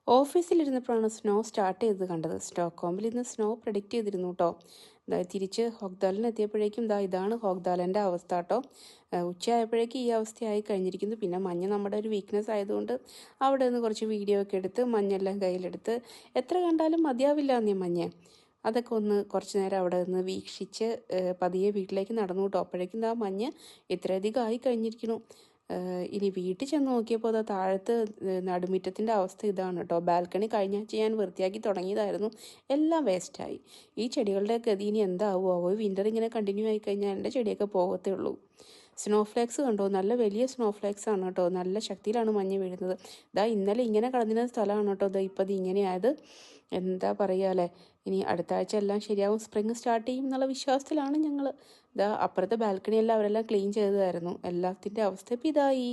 ഓഫീസിലിരുന്നപ്പോഴാണ് snow start ചെയ്തത് കണ്ടത്. സ്റ്റോക്ക്ഹോമിൽ ഇന്ന് സ്നോ പ്രഡിക്റ്റ് ചെയ്തിരുന്നു കേട്ടോ. തിരിച്ച് ഹോഗ്ദാലിന് എത്തിയപ്പോഴേക്കും ഇതാണ് ഹോഗ്ദാലിൻ്റെ അവസ്ഥ കേട്ടോ. ഉച്ചയായപ്പോഴേക്കും ഈ അവസ്ഥയായി കഴിഞ്ഞിരിക്കുന്നു. പിന്നെ മഞ്ഞ് നമ്മുടെ ഒരു വീക്ക്നെസ് ആയതുകൊണ്ട് അവിടെ നിന്ന് കുറച്ച് വീഡിയോ ഒക്കെ എടുത്ത് മഞ്ഞെല്ലാം കയ്യിലെടുത്ത് എത്ര കണ്ടാലും മതിയാവില്ല എന്നീ മഞ്ഞ്. അതൊക്കെ ഒന്ന് കുറച്ച് നേരം അവിടെ നിന്ന് വീക്ഷിച്ച് പതിയെ വീട്ടിലേക്ക് നടന്നു കേട്ടോ. അപ്പോഴേക്കും മഞ്ഞ് ഇത്രയധികം ആയി കഴിഞ്ഞിരിക്കുന്നു. ഇനി വീട്ടിൽ ചെന്ന് നോക്കിയപ്പോൾ താഴത്ത് നടുമുറ്റത്തിൻ്റെ അവസ്ഥ ഇതാണ് കേട്ടോ. ബാൽക്കണി കഴിഞ്ഞ ആഴ്ച ഞാൻ വൃത്തിയാക്കി തുടങ്ങിയതായിരുന്നു, എല്ലാം വേസ്റ്റായി. ഈ ചെടികളുടെ ഗതി ഇനി എന്താവുമോ? വിൻ്റർ ഇങ്ങനെ കണ്ടിന്യൂ ആയി കഴിഞ്ഞാൽ എൻ്റെ ചെടിയൊക്കെ പോകത്തേ ഉള്ളൂ. സ്നോഫ്ലേക്സ് കണ്ടോ, നല്ല വലിയ സ്നോഫ്ലേക്സ് ആണ് കേട്ടോ. നല്ല ശക്തിയിലാണ് മഞ്ഞ് വീഴുന്നത്. ഇന്നലെ ഇങ്ങനെ കടന്നിരുന്ന സ്ഥലമാണ് കേട്ടോ. ഇപ്പം ഇങ്ങനെയായത്. എന്താ പറയുക അല്ലേ. ഇനി അടുത്ത ആഴ്ച എല്ലാം ശരിയാവും, സ്പ്രിങ് സ്റ്റാർട്ട് ചെയ്യും എന്നുള്ള വിശ്വാസത്തിലാണ് ഞങ്ങൾ. അപ്പുറത്തെ ബാൽക്കണിയെല്ലാം അവരെല്ലാം ക്ലീൻ ചെയ്തതായിരുന്നു. എല്ലാത്തിൻ്റെ അവസ്ഥ ഇപ്പം ഇതായി.